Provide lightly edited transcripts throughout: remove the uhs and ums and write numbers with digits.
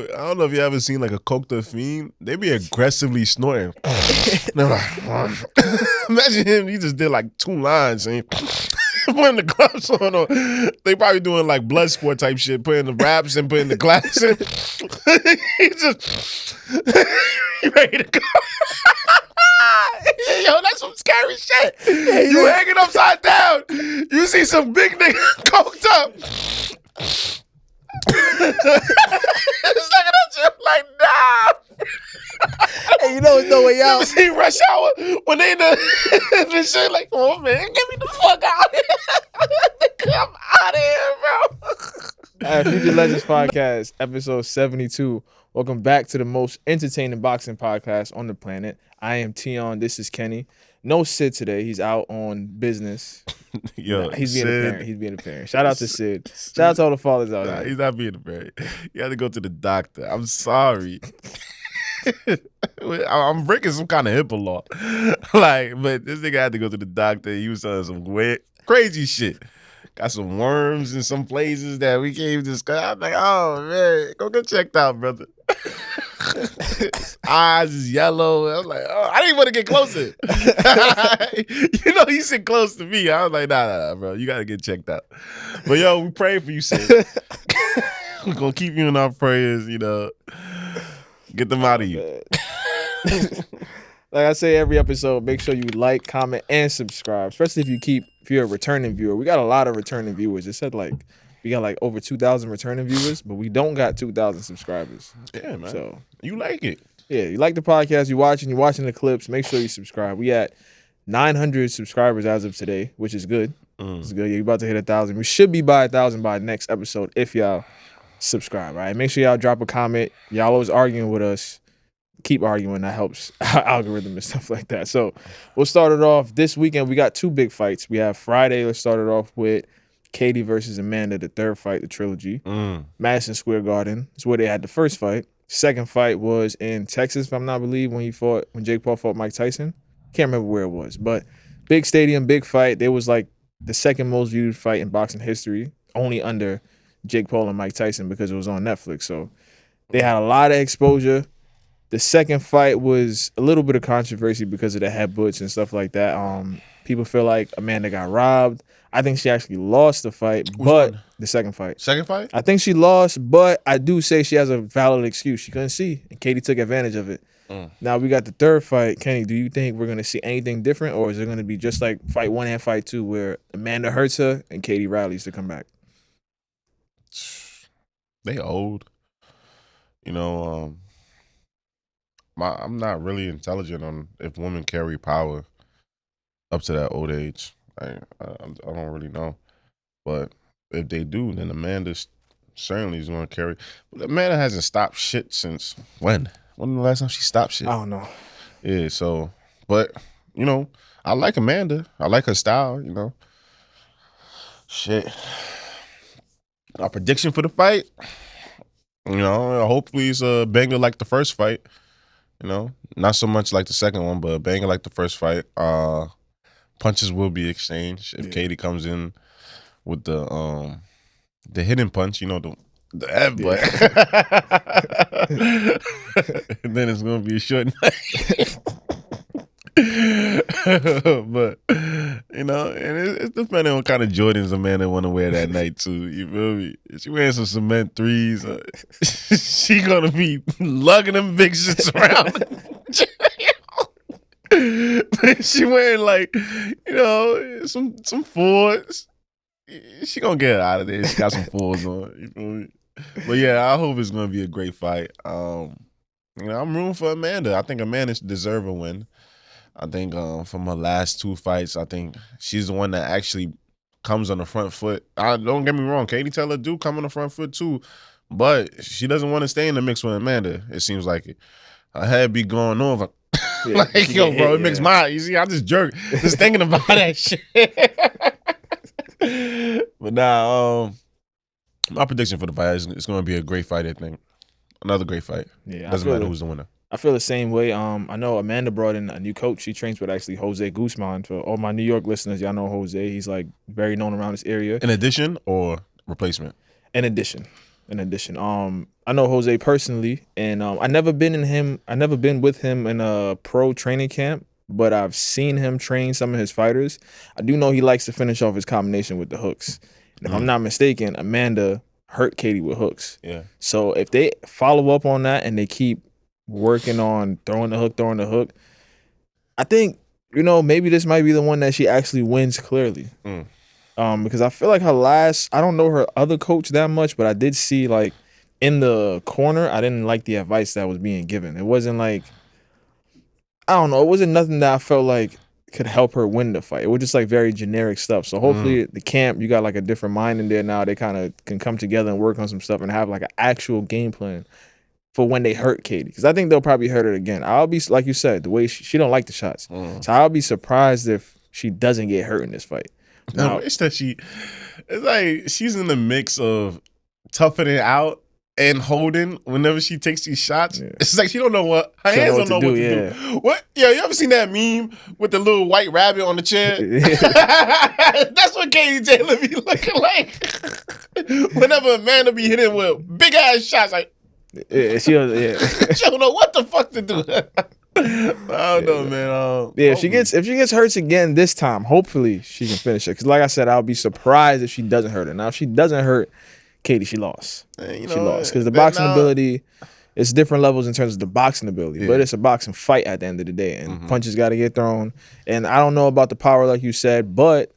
Yo, I don't know if you ever seen like a coked up fiend. They be aggressively snorting. They're like, imagine him. He just did like 2 lines and putting the gloves on. Or they probably doing like blood sport type shit, putting the wraps and putting the glass in. He just he ready to go. Yo, that's some scary shit. You hanging upside down. You see some big nigga coked up. It's looking at you like, nah. Hey, you know it's no way You ever out. see Rush Hour when they in the shit like, oh man, get me the fuck out of here. Come out of here, bro. All right, Future Legends Podcast, episode 72. Welcome back to the most entertaining boxing podcast on the planet. I am Teon. This is Kenny. No Sid today. He's out on business. Yo, he's being Sid. a parent. He's being a parent. Shout out to Sid. Shout out to all the fathers out Nah, there. he's not being a parent. You had to go to the doctor. I'm sorry. I'm breaking some kind of HIPAA law. But this nigga had to go to the doctor. He was telling some weird, crazy shit. Got some worms in some places that we can't even discuss. I'm like, oh man, go get checked out, brother. His eyes is yellow. I was like, oh, I didn't want to get closer. You know, he sit close to me. I was like, nah, bro, you gotta get checked out. But yo, we pray for you, Sid. We're gonna keep you in our prayers, you know. Get them out of you. Like I say every episode, make sure you like, comment, and subscribe. Especially if you're a returning viewer. We got a lot of returning viewers. It said like we got like over 2,000 returning viewers, but we don't got 2,000 subscribers. Yeah, man. So you like it. yeah, you like the podcast, you're watching the clips, make sure you subscribe. We at 900 subscribers as of today, which is good. It's good. You're about to hit 1,000. We should be by 1,000 by next episode if y'all subscribe. All right, make sure y'all drop a comment. Y'all always arguing with us. Keep arguing. That helps our algorithm and stuff like that. So we'll start it off this weekend. We got 2 big fights. We have Friday. Let's start it off with Katie versus Amanda, the third fight, the trilogy. Madison Square Garden is where they had the first fight. Second fight was in Texas, if I'm not believe, when Jake Paul fought Mike Tyson. Can't remember where it was, but big stadium, big fight. There was like the second most viewed fight in boxing history, only under Jake Paul and Mike Tyson because it was on Netflix. So they had a lot of exposure. The second fight was a little bit of controversy because of the headbutts and stuff like that. People feel like Amanda got robbed. I think she actually lost the fight, but the second fight. Second fight? I think she lost, but I do say she has a valid excuse. She couldn't see, and Katie took advantage of it. Now we got the third fight. Kenny, do you think we're going to see anything different, or is it going to be just like fight 1 and fight 2 where Amanda hurts her and Katie rallies to come back? They old. You know, I'm not really intelligent on if women carry power up to that old age. I don't really know. But if they do, then Amanda certainly is going to carry. But Amanda hasn't stopped shit since when? When the last time she stopped shit? I don't know. Yeah, so, but, you know, I like Amanda. I like her style, you know. Shit. Our prediction for the fight, you know, hopefully it's a banger like the first fight. You know, not so much like the second one, but a banger like the first fight. Punches will be exchanged if Katie comes in with the hidden punch, you know, the headbutt. And then it's gonna be a short night. But you know, and it's depending on what kind of Jordans Amanda want to wear that night too. You feel me? If she wearing some cement threes, she gonna be lugging them big shits around. She wearing like, you know, some fours. She gonna get out of there. She got some fours on. You feel me? But yeah, I hope it's gonna be a great fight. You know, I'm rooting for Amanda. I think Amanda deserves a win. I think from her last 2 fights, I think she's the one that actually comes on the front foot. Don't get me wrong, Katie Taylor do come on the front foot too, but she doesn't want to stay in the mix with Amanda. It seems like it. Her head be going over. Like, yo, bro, it makes my, you see, I just jerk just thinking about that shit. But now, my prediction for the fight is it's going to be a great fight, I think. Another great fight. Yeah, doesn't matter who's the winner. I feel the same way. I know Amanda brought in a new coach. She trains with actually Jose Guzman. For all my New York listeners, y'all know Jose. He's like very known around this area. In addition or replacement? In addition. in addition. I know Jose personally, and I never been with him in a pro training camp, but I've seen him train some of his fighters. I do know he likes to finish off his combination with the hooks. And if I'm not mistaken, Amanda hurt Katie with hooks. Yeah. So if they follow up on that and they keep working on throwing the hook, I think, maybe this might be the one that she actually wins clearly. Because I feel like I don't know her other coach that much, but I did see like in the corner, I didn't like the advice that was being given. It wasn't like, I don't know, it wasn't nothing that I felt like could help her win the fight. It was just like very generic stuff. So hopefully the camp, you got like a different mind in there now. They kind of can come together and work on some stuff and have like an actual game plan for when they hurt Katie. Because I think they'll probably hurt her again. I'll be, like you said, the way she don't like the shots. So I'll be surprised if she doesn't get hurt in this fight. Now, it's that it's like she's in the mix of toughing it out and holding whenever she takes these shots. Yeah. It's like she don't know what her hands don't know what to do. What? Yeah, you ever seen that meme with the little white rabbit on the chair? That's what Katie Taylor be looking like. Whenever Amanda be hitting with big ass shots, like she don't know what the fuck to do. I don't know, man. If she gets hurt again this time, hopefully she can finish it. Because like I said, I'll be surprised if she doesn't hurt her. Now, if she doesn't hurt Katie, she lost. She lost because the boxing ability, it's different levels in terms of the boxing ability, but it's a boxing fight at the end of the day, and punches got to get thrown. And I don't know about the power, like you said, but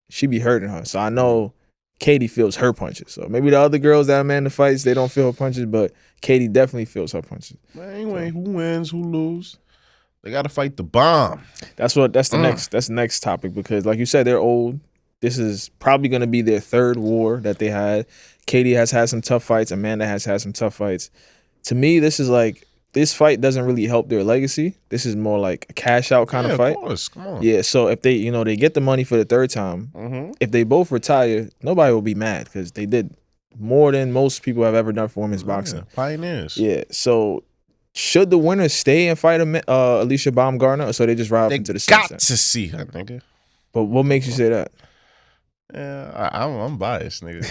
she be hurting her. So I know Katie feels her punches. So maybe the other girls that Amanda fights, they don't feel her punches, but Katie definitely feels her punches. But anyway, who wins, who lose? They got to fight the bomb. That's the next topic, because like you said, they're old. This is probably going to be their third war that they had. Katie has had some tough fights. Amanda has had some tough fights. To me, this fight doesn't really help their legacy. This is more like a cash out kind of fight. Of course, come on. Yeah, so if they, they get the money for the third time, if they both retire, nobody will be mad because they did more than most people have ever done for women's boxing. Pioneers. Yeah, so should the winner stay and fight Alicia Baumgartner, or so they just ride up into the sunset? Got to see her, nigga. But what makes you say that? Yeah, I'm biased, nigga.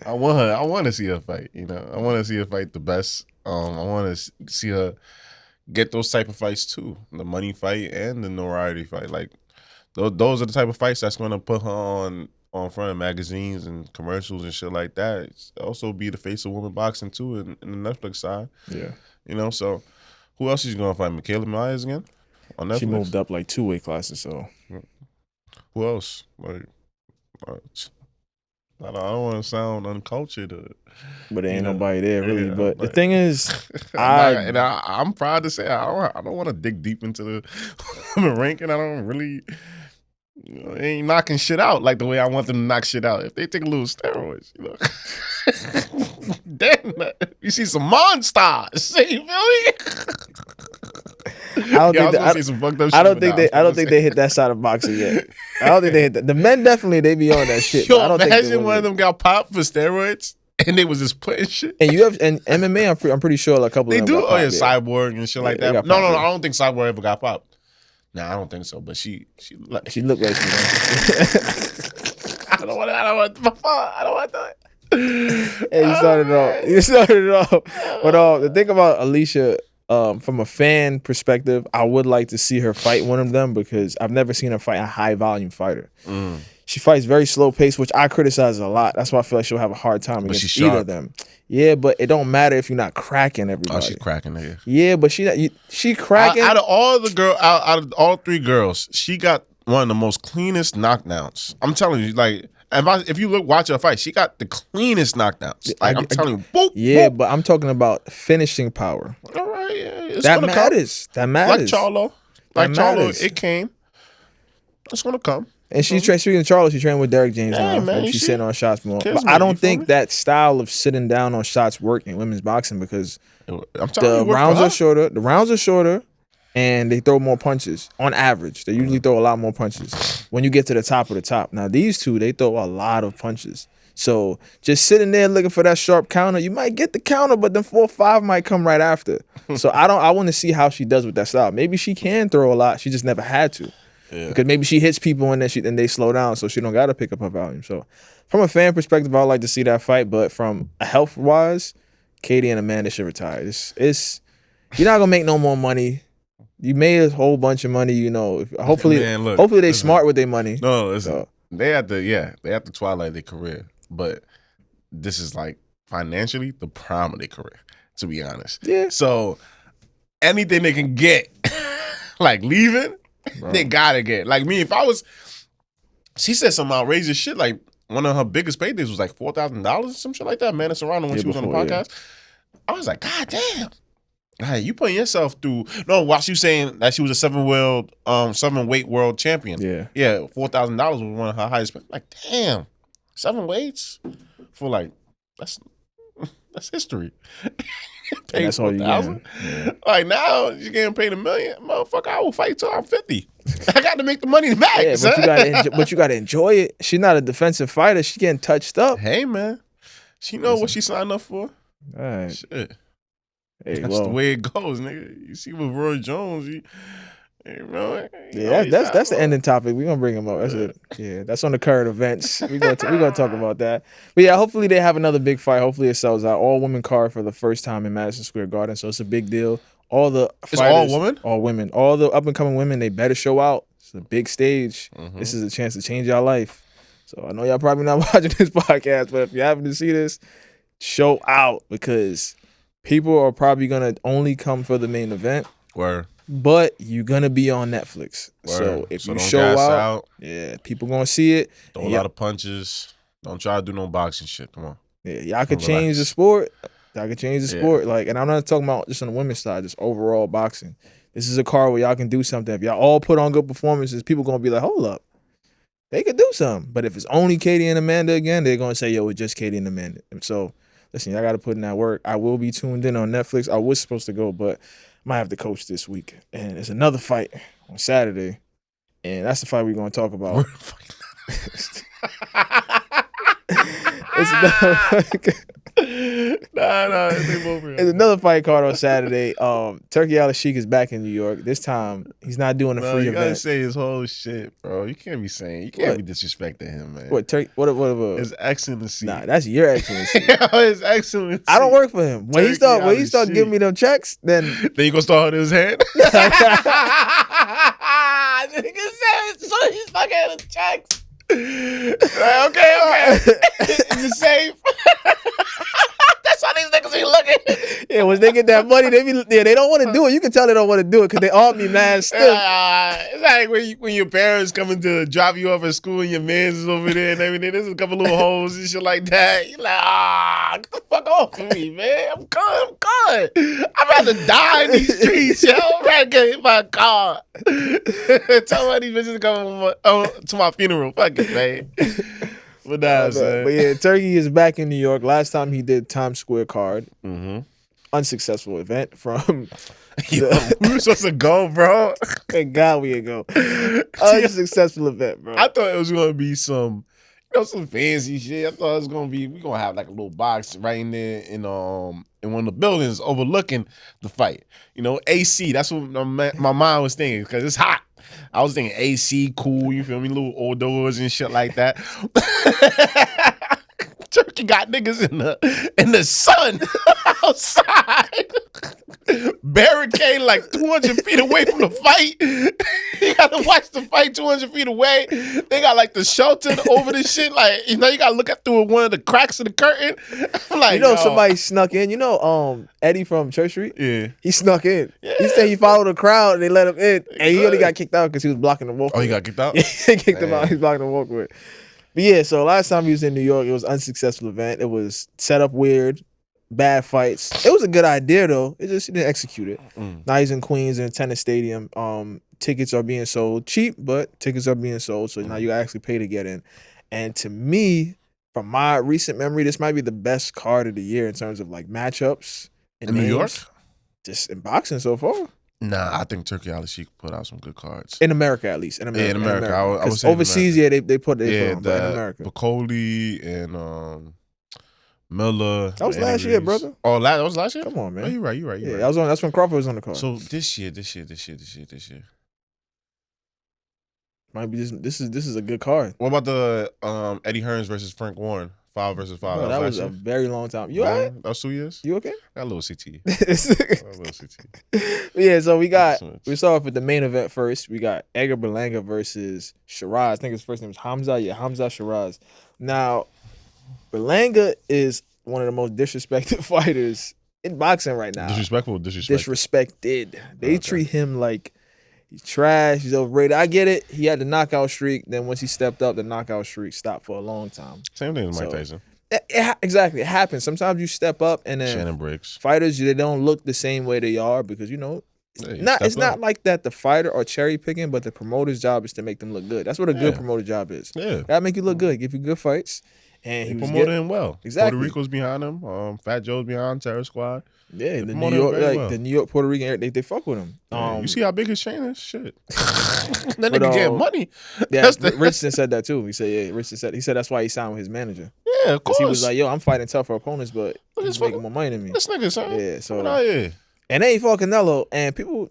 I want to see her fight. I want to see her fight the best. I want to see her get those type of fights too, the money fight and the notoriety fight. Like those are the type of fights that's going to put her on front of magazines and commercials and shit like that. It's also be the face of women boxing too, in the Netflix side. Yeah, so who else is going to fight? Michaela Myers again on Netflix? She moved up like 2 weight classes, so. Who else? Like, I don't want to sound uncultured, but there ain't nobody there really. But the thing is, I'm proud to say I don't want to dig deep into the women ranking. I don't really, they ain't knocking shit out like the way I want them to knock shit out. If they take a little steroids, then you see some monsters. You feel me? I don't think they hit that side of boxing yet. I don't think they hit that. The men definitely, they be on that shit. Yo, imagine one of them got popped for steroids and they was just putting shit. And MMA, I'm pretty sure a couple of them do. Got popped, Cyborg and shit like that. No, I don't think Cyborg ever got popped. Nah, I don't think so. But she looked like she. I don't want that. Hey, you started it off. But the thing about Alicia, from a fan perspective, I would like to see her fight one of them because I've never seen her fight a high volume fighter. She fights very slow pace, which I criticize a lot. That's why I feel like she'll have a hard time against either of them. Yeah, but it don't matter if you're not cracking everybody. Oh, she's cracking nigga. Yeah, but she cracking. Out of all 3 girls, she got one of the most cleanest knockdowns. I'm telling you, like. If you watch her fight, she got the cleanest knockdowns. Like I'm telling you, boop, yeah, boop. But I'm talking about finishing power. All right, yeah, that matters. That matters. Like Charlo, it came. It's gonna come. And speaking of Charlo, she trained with Derek James now. Man, she's sitting on shots more. But I don't think that style of sitting down on shots work in women's boxing because the rounds are shorter. The rounds are shorter. And they throw more punches on average. They usually throw a lot more punches when you get to the top of the top. Now, these two, they throw a lot of punches. So just sitting there looking for that sharp counter, you might get the counter, but then 4 or 5 might come right after. So I want to see how she does with that style. Maybe she can throw a lot. She just never had to. Yeah. Because maybe she hits people and then they slow down, so she don't got to pick up her volume. So from a fan perspective, I would like to see that fight. But from a health wise, Katie and Amanda should retire. It's you're not gonna make no more money. You made a whole bunch of money, you know. Hopefully, Man, look, hopefully they listen, smart with their money. No, listen. So, They at the twilight of their career, but this is like financially the prime of their career, to be honest. Yeah. So anything they can get, like leaving, bro. they gotta get. Like me, if I was, she said some outrageous shit. Like one of her biggest paydays was like $4,000, some shit like that. Amanda Serrano when she was on the podcast. Yeah. I was like, God damn. Hey, you putting yourself through. No, while she was saying that she was a seven weight world champion. Yeah. Yeah, $4,000 was one of her highest. Like, damn, 7 weights for like that's history. That's all you get. Yeah. Like now you're getting paid $1 million, motherfucker. I will fight till I'm 50. I got to make the money back. Yeah, but you gotta enjoy it. She's not a defensive fighter. She getting touched up. Hey man, she know what she signed up for. All right. Shit. Hey, That's the way it goes, nigga. You see with Roy Jones, that's the ending topic. We're gonna bring him up. That's it. Yeah, that's on the current events. We're gonna talk about that. But yeah, hopefully they have another big fight. Hopefully it sells out. All women card for the first time in Madison Square Garden, so it's a big deal. All the fighters, all women? All women. All the up and coming women, they better show out. It's a big stage. Mm-hmm. This is a chance to change your life. So I know y'all probably not watching this podcast, but if you happen to see this, show out because people are probably gonna only come for the main event. Word. But you're gonna be on Netflix. Word. So if you show out, yeah, people gonna see it. Throw a lot of punches. Don't try to do no boxing shit. Come on. Yeah, y'all could change the sport. Y'all could change the sport. Like, and I'm not talking about just on the women's side, just overall boxing. This is a card where y'all can do something. If y'all all put on good performances, people gonna be like, hold up. They could do something. But if it's only Katie and Amanda again, they're gonna say, yo, it's just Katie and Amanda. And so listen, y'all got to put in that work. I will be tuned in on Netflix. I was supposed to go, but I might have to coach this week. And it's another fight on Saturday. And that's the fight we're going to talk about. It's another fight card on Saturday. Turki Al-Sheikh is back in New York. This time, he's not doing a free event. You gotta say his whole shit, bro. You can't be be disrespecting him, man. What? What? His excellency. Nah, that's your excellency. His excellency. I don't work for him. When he start giving me them checks, then you gonna start holding his hand. Nigga said so he's fucking the checks. Okay. Is it safe? That's how these niggas be looking. Yeah, once they get that money, they don't want to do it. You can tell they don't want to do it because they all be mad still. It's like when your parents coming to drop you off at school and your man's is over there and everything. There's a couple little holes and shit like that. You're like, get the fuck off of me, man. I'm good. I'd rather die in these streets, yo. I'd rather get hit by a car. Tell me these bitches coming to my funeral. Fuck it, man. But yeah, Turki is back in New York. Last time he did Times Square card. Mm-hmm. Unsuccessful event from we were supposed to go, bro. Thank God we ain't go. Unsuccessful event, bro. I thought it was gonna be some fancy shit. I thought it was gonna be we gonna have like a little box right in there in one of the buildings overlooking the fight. You know, AC. That's what my mind was thinking because it's hot. I was thinking AC, cool, you feel me? Little outdoors and shit like that. Turki got niggas in the sun outside. Barricade like 200 feet away from the fight. You gotta watch the fight 200 feet away. They got like the shelter over the shit. Like, you know, you gotta look at through one of the cracks of the curtain. I'm like, somebody snuck in. You know, Eddie from Church Street? Yeah. He snuck in. Yeah. He said he followed the crowd and they let him in. And he only got kicked out because he was blocking the walkway. Oh, he got kicked out? Yeah, they kicked him out. He was blocking the walkway. But yeah, so last time he was in New York, it was an unsuccessful event. It was set up weird, bad fights. It was a good idea though. It just he didn't execute it. Now he's in Queens in a tennis stadium. Tickets are being sold cheap, but tickets are being sold. So now you actually pay to get in. And to me, from my recent memory, this might be the best card of the year in terms of like matchups in New York. Just in boxing so far. Nah, I think Turki Al-Sheikh put out some good cards. In America, at least. In America. Yeah, in America. I would say overseas, they put on, but in America. Piccoli and Miller. That was last year, brother. Oh, that was last year? Come on, man. Oh, you're right. Yeah, that's when Crawford was on the card. So this year. Might be this is a good card. What about the Eddie Hearns versus Frank Warren? 5 versus 5. Bro, that was a very long time. You all right? That was 2 years? You okay? Got a little CT. A little CT. Yeah, so we start off with the main event first. We got Edgar Berlanga versus Sherazz. I think his first name is Hamzah. Yeah, Hamzah Sherazz. Now, Berlanga is one of the most disrespected fighters in boxing right now. Disrespectful, disrespected. They treat him like he's trash. He's overrated. I get it. He had the knockout streak. Then once he stepped up, the knockout streak stopped for a long time. Same thing as Mike Tyson. Exactly. It happens. Sometimes you step up and then Shannon Briggs. Fighters, they don't look the same way they are because, it's not like that the fighter are cherry picking, but the promoter's job is to make them look good. That's what a good promoter job is. Yeah. Gotta make you look good, give you good fights. And he promoted him well. Exactly. Puerto Rico's behind him. Fat Joe's behind Terror Squad. Yeah, the New York, Puerto Rican, they fuck with him. You see how big his chain is? Shit. That nigga getting money. Yeah, Richardson said that too. He said that's why he signed with his manager. Yeah, of course. He was like, yo, I'm fighting tougher opponents, but he's making more money than me. This nigga, son. Yeah, so. And then he fought Canelo, and people,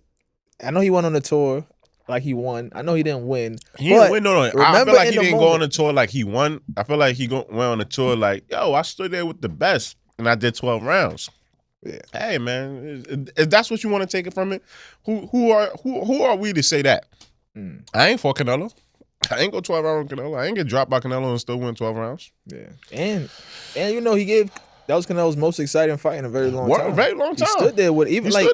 I know he went on the tour. Like he won. I know he didn't win. He didn't win. No. I feel like he didn't go on the tour like he won. I feel like he went on the tour like, yo, I stood there with the best and I did 12 rounds. Yeah. Hey man, if that's what you want to take it from it, who are we to say that? I ain't for Canelo. I ain't go 12 rounds with Canelo. I ain't get dropped by Canelo and still win 12 rounds. Yeah. And that was Canelo's most exciting fight in a very long time. Very long time. He stood there with because I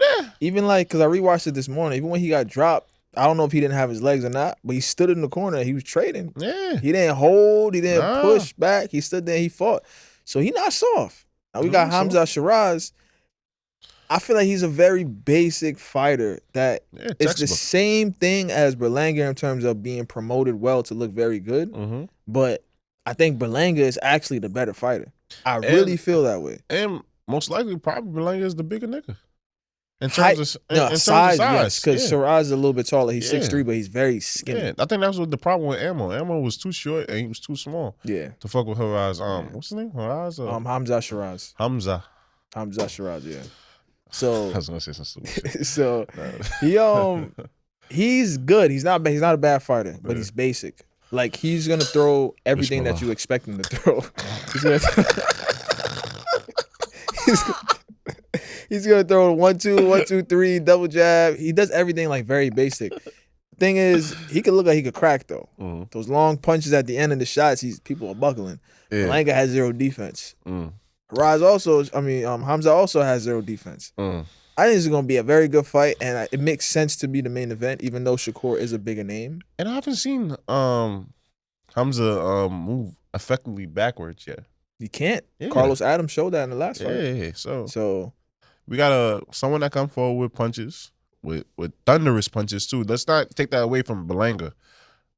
rewatched it this morning. Even when he got dropped. I don't know if he didn't have his legs or not, but he stood in the corner. He was trading. Yeah. He didn't hold. He didn't push back. He stood there. He fought. So he not soft. Now we got Hamzah Sherazz. I feel like he's a very basic fighter that it's the same thing as Berlanga in terms of being promoted well to look very good. Mm-hmm. But I think Berlanga is actually the better fighter. I really feel that way. And most likely, probably Berlanga is the bigger nigga. In terms of size, yes, because Sherazz is a little bit taller. He's 6'3", but he's very skinny. Yeah, I think that's what the problem with Ammo. Ammo was too short and he was too small. Yeah, to fuck with Sherazz. What's his name? Sherazz. Hamzah Sherazz. Hamzah Sherazz. Yeah. So I was gonna say some stupid shit. So he's good. He's not a bad fighter, but he's basic. Like he's gonna throw everything that you expect him to throw. He's gonna throw 1-2, 1-2-3, double jab. He does everything like very basic. Thing is, he could look like he could crack though. Mm-hmm. Those long punches at the end of the shots, people are buckling. Yeah. Berlanga has zero defense. Hamzah also has zero defense. I think it's gonna be a very good fight, and it makes sense to be the main event, even though Shakur is a bigger name. And I haven't seen Hamzah move effectively backwards yet. You can't. Yeah. Carlos Adams showed that in the last fight. Yeah. So we got someone that come forward with punches, with thunderous punches too. Let's not take that away from Berlanga.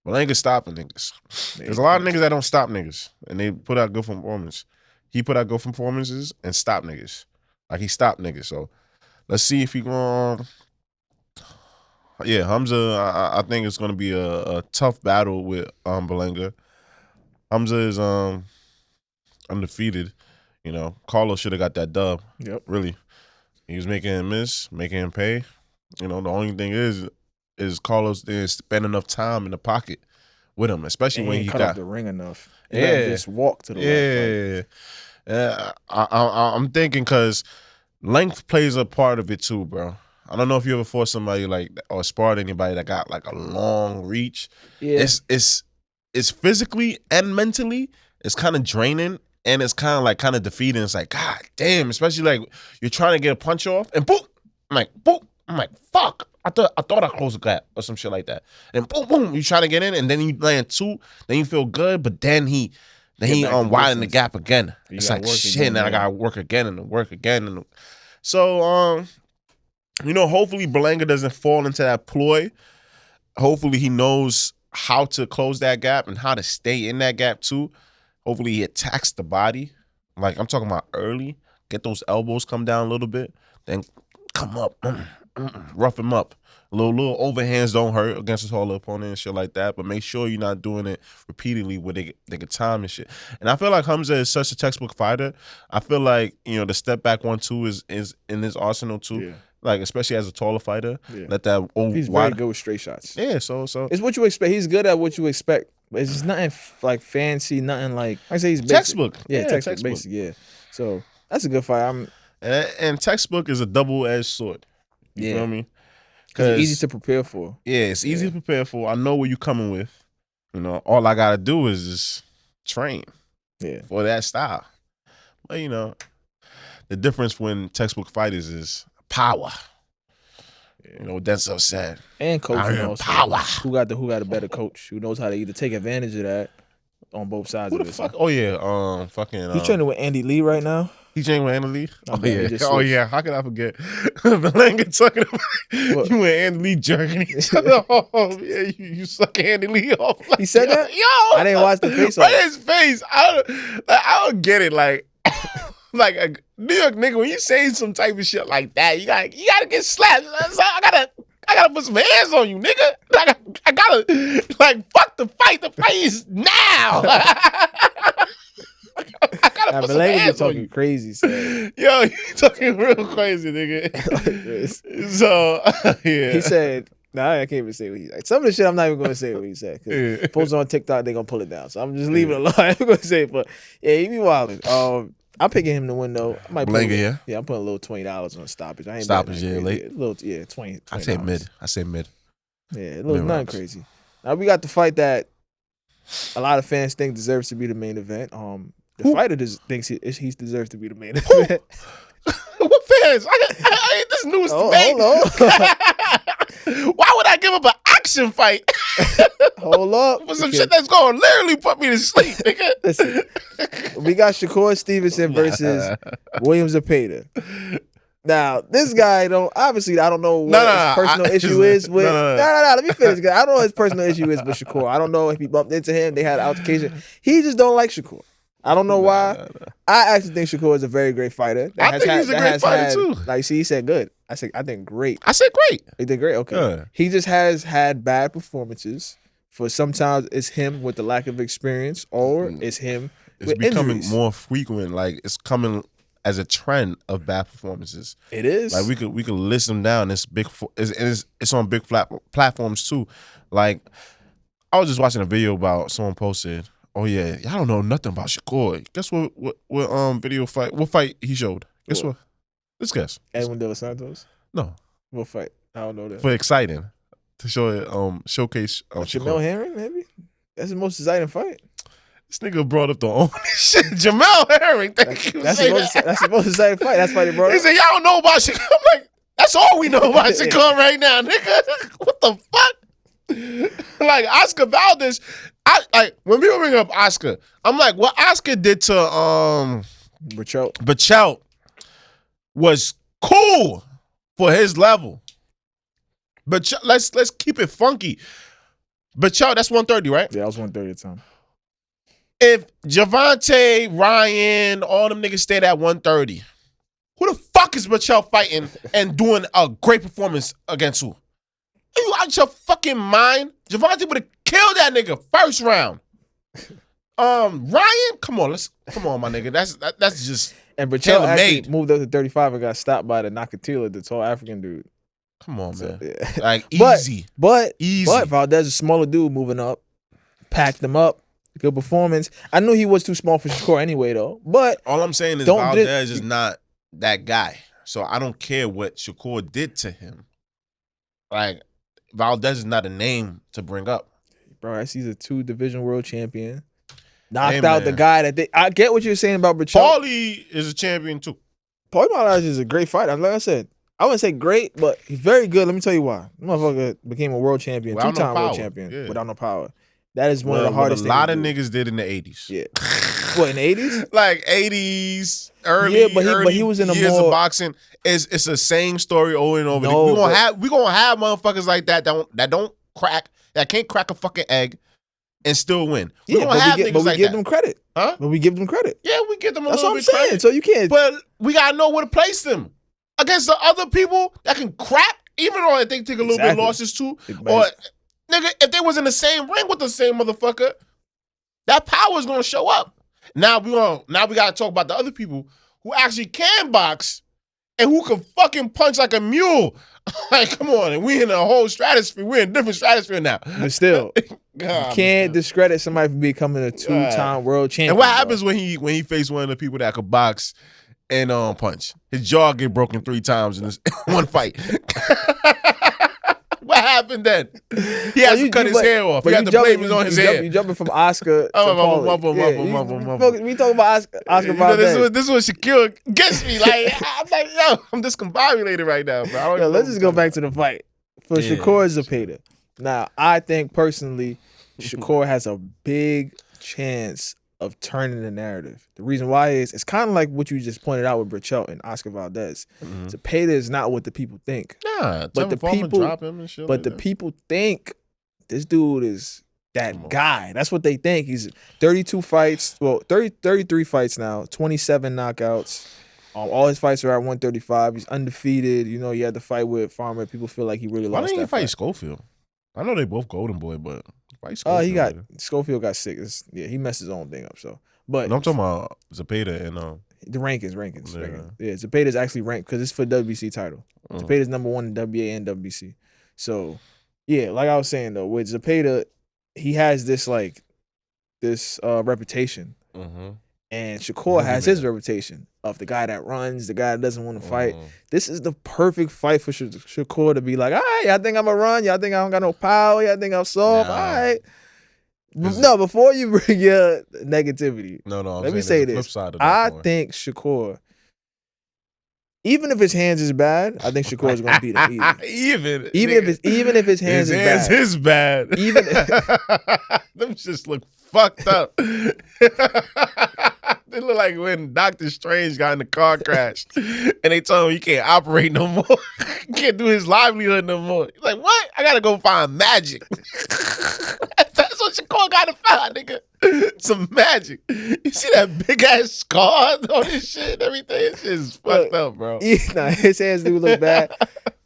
Berlanga's stopping niggas. There's a lot of niggas that don't stop niggas, and they put out good performances. He put out good performances and stopped niggas. Like he stopped niggas. So let's see if he going. Yeah, Hamzah. I think it's gonna be a tough battle with Berlanga. Hamzah is undefeated. Carlos should have got that dub. Yep. Really. He was making him miss, making him pay. The only thing is Carlos didn't spend enough time in the pocket with him, especially when he cut got off the ring enough. Just walk to the left. I'm thinking because length plays a part of it too, bro. I don't know if you ever fought somebody or sparred anybody that got like a long reach. Yeah. It's physically and mentally, it's kind of draining. And it's kind of defeating. It's like, God damn, especially like you're trying to get a punch off and boom. I'm like, fuck. I thought I closed the gap or some shit like that. And boom, boom, you trying to get in and then you land 2, then you feel good, but then he widen the gap again. It's like shit, now I gotta work again and work again. And so hopefully Berlanga doesn't fall into that ploy. Hopefully he knows how to close that gap and how to stay in that gap too. Hopefully he attacks the body. Like I'm talking about early. Get those elbows come down a little bit. Then come up. Rough him up. Little overhands don't hurt against his taller opponent and shit like that. But make sure you're not doing it repeatedly where they get time and shit. And I feel like Hamzah is such a textbook fighter. I feel like, the step back 1-2 is in his arsenal too. Yeah. like especially as a taller fighter. Yeah. Let that old He's very good with straight shots. Yeah, so it's what you expect. He's good at what you expect, but it's just nothing like fancy, nothing like I say he's basic. Textbook. Yeah, textbook, basic. Yeah, so that's a good fight. And textbook is a double-edged sword. You feel me? Because it's easy to prepare for. Yeah, it's easy to prepare for. I know what you're coming with. You know, all I gotta do is just train. For that style. But you know, the difference when textbook fighters is power. You know what Denzel said. And coaching also. Power. Who got a better coach? Who knows how to either take advantage of that on both sides Who of the it. fuck? Oh yeah, fucking. He's training with Andy Lee right now. He's training with Andy Lee. Oh, oh yeah. How could I forget? Berlanga talking about you and Andy Lee jerking each other off. Yeah, you suck Andy Lee off. Like, he said that? Yo, I didn't watch the face off. Right his face. I don't get it. Like a New York nigga, when you say some type of shit like that, you gotta get slapped. So I gotta put some hands on you, nigga. I gotta like fuck the fight. The fight is now. I gotta put some hands on you. Crazy, so. Yo, you talking real crazy, nigga. So yeah, he said. Nah, I can't even say what he said. Some of the shit I'm not even gonna say what he said. Cause post on TikTok, they gonna pull it down. So I'm just leaving it alone. I'm gonna say it, but yeah, he be wilding. I'm picking him to win though. I might Berlanga, yeah, I'm putting a little $20 on stoppage. I ain't stoppage, yeah, late. A little, yeah, $20. I say mid. Yeah, a little nothing crazy. Now we got the fight that a lot of fans think deserves to be the main event. The fighter thinks he deserves to be the main event. What fans? This news to me. Hold on. Why would I give up an action fight? Hold up. For some shit that's gonna literally put me to sleep, nigga. Listen, we got Shakur Stevenson versus William Zepeda. Now, this guy I don't know what his personal issue is with. No. Let me finish. I don't know what his personal issue is with Shakur. I don't know if he bumped into him. They had an altercation. He just don't like Shakur. I don't know why. No. I actually think Shakur is a very great fighter. I think he's a great fighter too. Like, see, he said good. I think great. I said great. He did great. Okay. Yeah. He just has had bad performances. For sometimes it's him with the lack of experience, or it's him. It's becoming more frequent. Like it's coming as a trend of bad performances. It is. Like we could list them down. It's big. It's on big platforms too. Like I was just watching a video about someone posted. Oh yeah, y'all don't know nothing about Shakur. Guess what video fight? What fight he showed? Guess what? Let's guess. Edwin De Los Santos? No. What fight? I don't know that. For exciting. To show it, showcase Jamel Herring, maybe? That's the most exciting fight. This nigga brought up the only shit. Jamel Herring. That's the most exciting fight. That's why they brought it up. He said, y'all don't know about Shakur. I'm like, that's all we know about Shakur right now, nigga. What the fuck? Like Oscar Valdez. When people bring up Oscar, I'm like, what Oscar did to Bachelt was cool for his level. But let's keep it funky. Bachelt, that's 130, right? Yeah, I was 130 at the time. If Javante, Ryan, all them niggas stayed at 130, who the fuck is Bachelt fighting and doing a great performance against who? Are you out your fucking mind? Javante would have killed that nigga first round. Ryan, come on, my nigga. That's just and Bachelt actually moved up to 35 and got stopped by the Nakatila, the tall African dude. Come on, man. Yeah. Like easy. But easy. Valdez, a smaller dude moving up, packed him up. Good performance. I knew he was too small for Shakur anyway, though. But all I'm saying is Valdez is not that guy. So I don't care what Shakur did to him. Like Valdez is not a name to bring up. Bro, he's a 2-division world champion. Knocked out the guy that I get what you're saying about Bachelt. Paulie is a champion too. Paulie Malignaggi is a great fighter. Like I said, I wouldn't say great, but he's very good. Let me tell you why. The motherfucker became a world champion, 2-time world champion, without no power. That is one of the hardest things. A lot of niggas did in the 80s. Yeah. What, in the 80s? Like 80s, early but he was in a years more of boxing. It's the same story over and over. No, we gonna have motherfuckers like that don't crack, that can't crack a fucking egg and still win. We yeah, but we give them credit. Huh? But we give them credit. Yeah, we give them a That's little what bit I'm saying. credit. So you can't. But we gotta know where to place them against the other people that can crack, even though they take a little bit of losses too. Or nigga, if they was in the same ring with the same motherfucker, that power is gonna show up. Now we gotta talk about the other people who actually can box and who can fucking punch like a mule. Like, come on, and we in a whole stratosphere. We're in a different stratosphere now. But still, you can't discredit somebody from becoming a 2-time world champion. And what happens when he faced one of the people that could box and punch? His jaw get broken 3 times in this one fight. What happened then? He has to cut his hair off. He had to blame it on his hair. You jumping from Oscar to Paulie. We talking about Oscar Valdez. This is what Shakur gets me. Like, I'm like, yo, I'm discombobulated right now, bro. Yo, let's just go back to the fight. For Shakur Zepeda. Now, I think personally, Shakur has a big chance of turning the narrative. The reason why is it's kind of like what you just pointed out with Burchell and Oscar Valdez. Zepeda is not what the people think. Nah, but the people drop him and shit. But the people think this dude is that guy. That's what they think. He's 32 fights, 33 fights now, 27 knockouts. All his fights are at 135. He's undefeated. You know, he had the fight with Farmer. People feel like he really lost. Why didn't he fight Schofield? I know they both Golden Boy, but fight Schofield. Schofield got sick. He messed his own thing up. So, but no, I'm talking about Zepeda and the rankings. Yeah, Zepeda's actually ranked because it's for WBC title. Zepeda's number 1 in WBA and WBC. So, yeah, like I was saying though, with Zepeda, he has this reputation. And Shakur has his reputation of the guy that runs, the guy that doesn't want to fight. This is the perfect fight for Shakur to be like, all right, y'all think I'm going to run? Y'all think I don't got no power? Y'all think I'm soft? All right. No, before you bring your negativity, let me say this. I think Shakur, even if his hands is bad, I think Shakur is going to beat him easy. even if his hands is bad. Even them just look fucked up. They look like when Doctor Strange got in the car crash and they told him he can't operate no more. He can't do his livelihood no more. He's like, what? I gotta go find magic. That's what Shakur gotta find, nigga. Some magic. You see that big ass scar on his shit and everything? It's just fucked up, bro. His hands do look bad.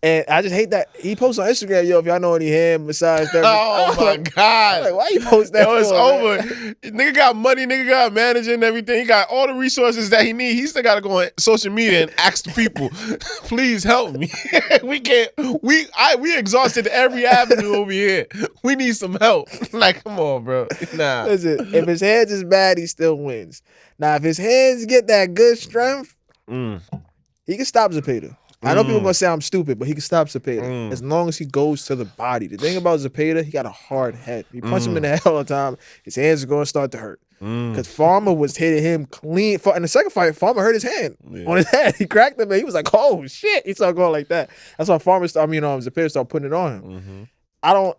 And I just hate that he posts on Instagram, yo, if y'all know any hand massage therapy. Oh my God. Like, why you post that? Yo, it's over. Nigga got money, nigga got manager and everything. He got all the resources that he need. He still gotta go on social media and ask the people, please help me. We exhausted every avenue over here. We need some help. Like, come on, bro. Nah. Listen, if his hands is bad, he still wins. Now, if his hands get that good strength, he can stop Zepeda. I know people are going to say I'm stupid, but he can stop Zepeda as long as he goes to the body. The thing about Zepeda, he got a hard head. You punch him in the head all the time, his hands are going to start to hurt. Because Farmer was hitting him clean. In the second fight, Farmer hurt his hand on his head. He cracked him and he was like, oh shit. He started going like that. That's why Zepeda started putting it on him.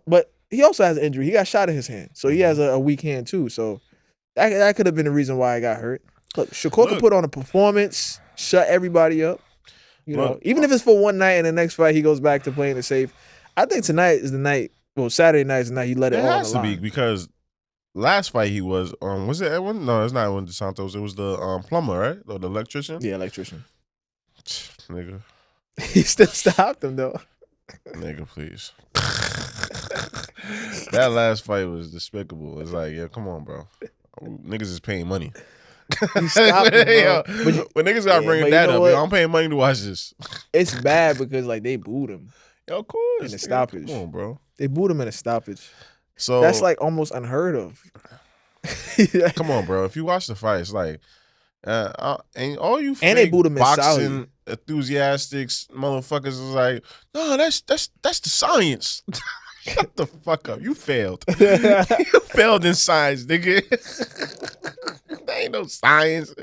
But he also has an injury. He got shot in his hand. So he has a weak hand too. So that could have been the reason why I got hurt. Look, Shakur could put on a performance, shut everybody up. You know, even if it's for one night and the next fight he goes back to playing it safe. I think tonight is the night. Well, Saturday night is the night he let it all on the line. It has to be because last fight he was it Edwin? No, it's not Edwin DeSantos. It was the plumber, right? Or the electrician? Yeah, electrician. Nigga. He still stopped him though. Nigga, please. That last fight was despicable. It's like, yeah, come on, bro. Niggas is paying money. He stopped him, bro. When niggas got bringing that up, yo, I'm paying money to watch this. It's bad because like they booed him. Yo, of course. In the stoppage. Come on, bro. They booed him in a stoppage. So that's like almost unheard of. Come on, bro. If you watch the fight, it's like and all you and they booed him in boxing enthusiastics motherfuckers is like, no, that's the science. Shut the fuck up. You failed. You failed in science, nigga. There ain't no science.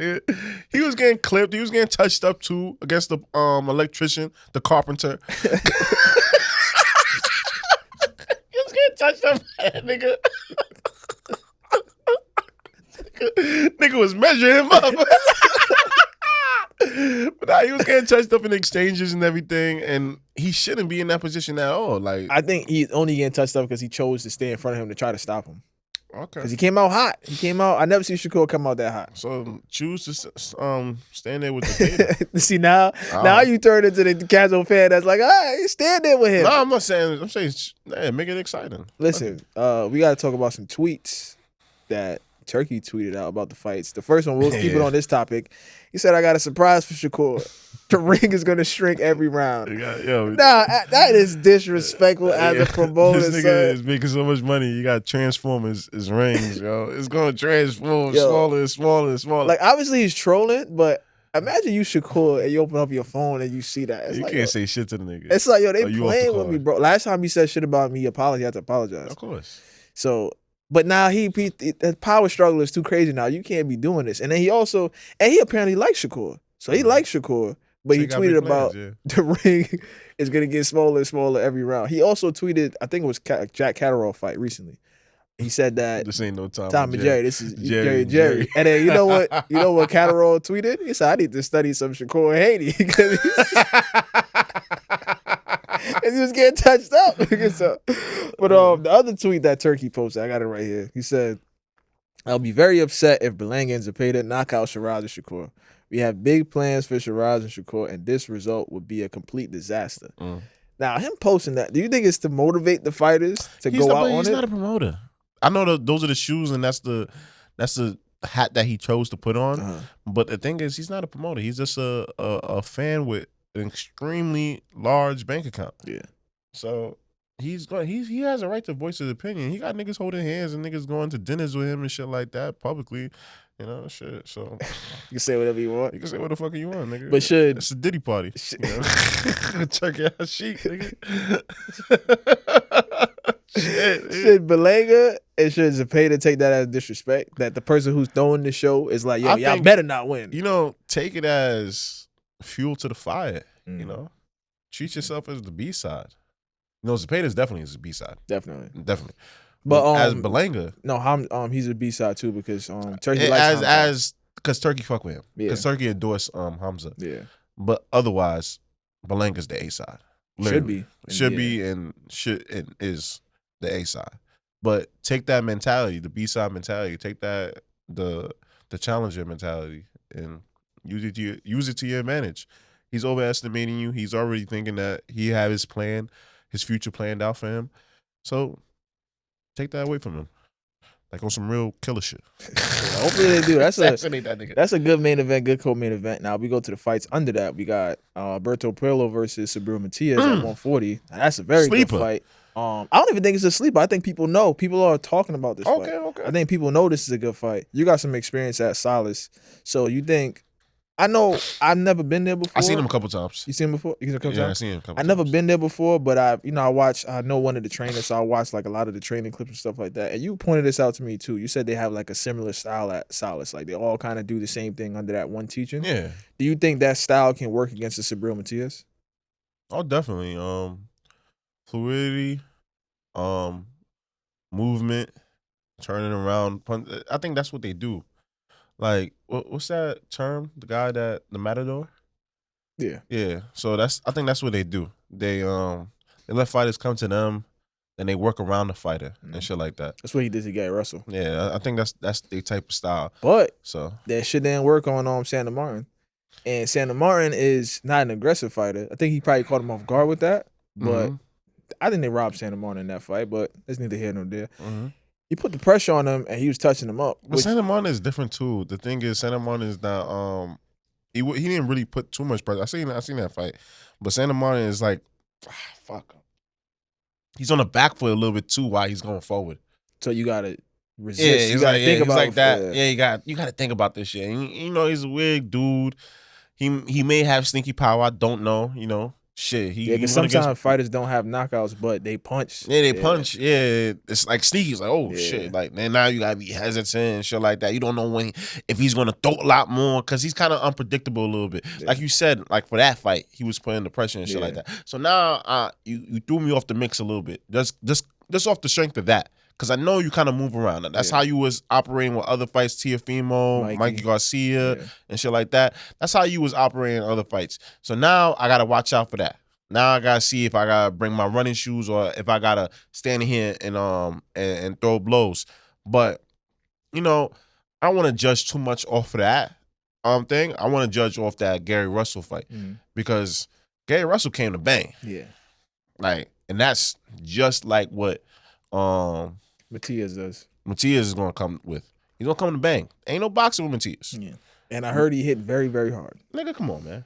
He was getting clipped. He was getting touched up too against the electrician, the carpenter. He was getting touched up by that nigga. Nigga was measuring him up. But nah, he was getting touched up in exchanges and everything, and he shouldn't be in that position at all. Like, I think he's only getting touched up because he chose to stay in front of him to try to stop him. Okay. Because he came out hot. I never see Shakur come out that hot. So choose to stand there with the data. See now you turn into the casual fan that's like, all right, stand there with him. No, I'm not saying. I'm saying, make it exciting. Listen, we got to talk about some tweets that Turki tweeted out about the fights. The first one, we'll keep it on this topic. He said, I got a surprise for Shakur. The ring is gonna shrink every round. Yo, Nah, that is disrespectful as a promoter. This nigga son. is making so much money. You got to transform his rings, yo. It's gonna transform Yo. smaller and smaller and smaller. Like obviously he's trolling, but imagine you Shakur and you open up your phone and you see that. It's you like, can't say shit to the nigga. It's like, yo, they you off the playing with card. me, bro. Last time he said shit about me, he had to apologize. Of course. So, but now the power struggle is too crazy now. You can't be doing this. And then he apparently likes Shakur. So he likes Shakur, but So he got tweeted big about plans, the ring is going to get smaller and smaller every round. He also tweeted, I think it was Jack Catterall fight recently. He said that This ain't no Tom and Jerry. This is Jerry. Jerry. And then you know what? You know what Catterall tweeted? He said, I need to study some Shakur Haney because he was getting touched up. So, but the other tweet that Turki posted, I got it right here. He said, I'll be very upset if Berlanga and Zepeda knock out Sherazz and Shakur. We have big plans for Sherazz and Shakur, and this result would be a complete disaster. Now, him posting that, do you think it's to motivate the fighters to go out on it? He's not a promoter. I know those are the shoes, and that's the hat that he chose to put on. But the thing is, he's not a promoter. He's just a fan with an extremely large bank account. Yeah. So he has a right to voice his opinion. He got niggas holding hands and niggas going to dinners with him and shit like that publicly. You know, shit. So you can say whatever you want. You can say what the fuck you want, nigga. But it's a Diddy party. You know? Turki Al-Sheikh, nigga. Should Berlanga and should Zepeda take that as disrespect? That the person who's throwing the show is like, yo, y'all better not win. You know, take it as fuel to the fire. You know, treat yourself as the B side. You know, Zepeda's definitely is the B side. Definitely. But as Berlanga, no, he's a B side too because Turki likes Hamzah. Because Turki fuck with him. Because Turki endorsed Hamzah. Yeah. But otherwise, Berlanga's the A side. Literally. Should be and is the A side. But take that mentality, the B side mentality, take that the challenger mentality, and use it to your advantage. He's overestimating you. He's already thinking that he had his future planned out for him. So take that away from him. Like on some real killer shit. Hopefully they do. Assassinate that nigga. That's a good main event, good co-main event. Now we go to the fights under that. We got Berto Puello versus Subriel Matias at 140. Now, that's a very good fight. I don't even think it's a sleeper. I think people know. People are talking about this fight. Okay. I think people know this is a good fight. You got some experience at Solace. So you think I know I've never been there before. I've seen him a couple times. You seen him before? You seen him a couple times? I've seen him a couple times. Never been there before, but I know one of the trainers, so I watched like a lot of the training clips and stuff like that. And you pointed this out to me too. You said they have like a similar style at Solace. Like they all kind of do the same thing under that one teaching. Yeah. Do you think that style can work against the Subriel Matias? Oh, definitely. Fluidity, movement, turning around. I think that's what they do. Like, what's that term? The Matador? Yeah. So I think that's what they do. They let fighters come to them, and they work around the fighter and shit like that. That's what he did to Gary Russell. Yeah, I think that's their type of style. But so that shit didn't work on Santa Martin, and Santa Martin is not an aggressive fighter. I think he probably caught him off guard with that, but I think they robbed Santa Martin in that fight. But there's neither here nor there. He put the pressure on him, and he was touching him up. But Santa Martin is different too. The thing is, Santa Martin is not. He didn't really put too much pressure. I seen that fight, but Santa Martin is like, fuck. He's on the back foot a little bit too while he's going forward. So you gotta resist. Yeah, you gotta think about like that. Yeah, you gotta think about this shit. And, you know, he's a weird dude. He may have sneaky power. I don't know. You know. Shit, because sometimes fighters don't have knockouts, but they punch. Yeah, they punch. Yeah, it's like sneaky. It's like, oh shit, like then now you gotta be hesitant and shit like that. You don't know if he's gonna throw a lot more because he's kind of unpredictable a little bit. Like you said, like for that fight, he was putting the pressure and shit like that. So now you threw me off the mix a little bit, just off the strength of that. Because I know you kind of move around. That's how you was operating with other fights, Tiafimo, Mikey Garcia, and shit like that. That's how you was operating in other fights. So now I got to watch out for that. Now I got to see if I got to bring my running shoes or if I got to stand here and throw blows. But, you know, I don't want to judge too much off of that thing. I want to judge off that Gary Russell fight. Because Gary Russell came to bang. Yeah. Like, and that's just like what Matias does. Matias is gonna come with. He's gonna come to bang. Ain't no boxing with Matias. Yeah. And I heard he hit very, very hard. Nigga, come on, man.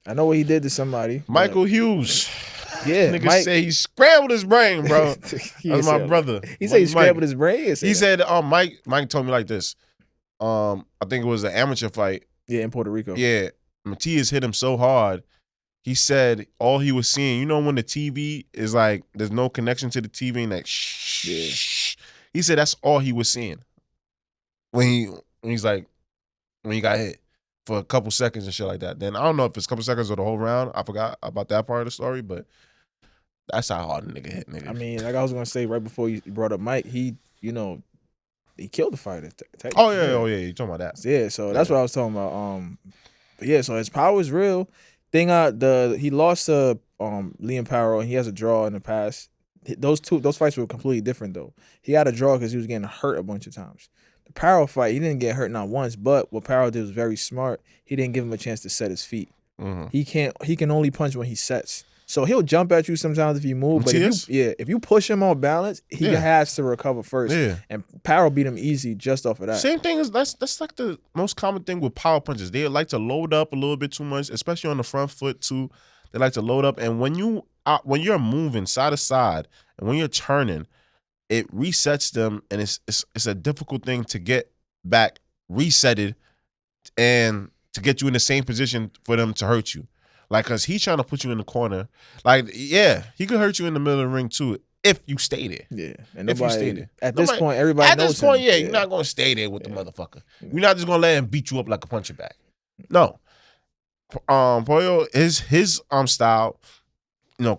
I know what he did to somebody. Michael Hughes. Yeah, Nigga said he scrambled his brain, bro. That's my brother. He said he scrambled his brain. He said, Mike told me like this. I think it was an amateur fight. Yeah, in Puerto Rico. Yeah, Matias hit him so hard. He said all he was seeing, when the TV is like, there's no connection to the TV and like, shh. Yeah. He said that's all he was seeing when he got hit for a couple seconds and shit like that. Then I don't know if it's a couple seconds or the whole round. I forgot about that part of the story, but that's how hard a nigga hit, nigga. I mean, like I was gonna say right before you brought up Mike, he killed the fighter. Oh yeah, you talking about that? Yeah, so that's what I was talking about. But yeah, so his power is real. He lost to Liam Powell and he has a draw in the past. Those fights were completely different though. He had a draw because he was getting hurt a bunch of times. The Powell fight, he didn't get hurt not once, but what Powell did was very smart. He didn't give him a chance to set his feet. Mm-hmm. He can only punch when he sets. So he'll jump at you sometimes if you move, but if you push him on balance, he has to recover first. Yeah. And Powell beat him easy just off of that. Same thing is that's like the most common thing with power punches. They like to load up a little bit too much, especially on the front foot too. They like to load up, and when you're moving side to side and when you're turning, it resets them, and it's a difficult thing to get back resetted and to get you in the same position for them to hurt you. Like, cause he's trying to put you in the corner. Like, yeah, he could hurt you in the middle of the ring too if you stay there. Yeah, and if you stay there. At this point, everybody knows. At this point, you're not gonna stay there with the motherfucker. You're not just gonna let him beat you up like a puncher bag. No. Pollo is his style.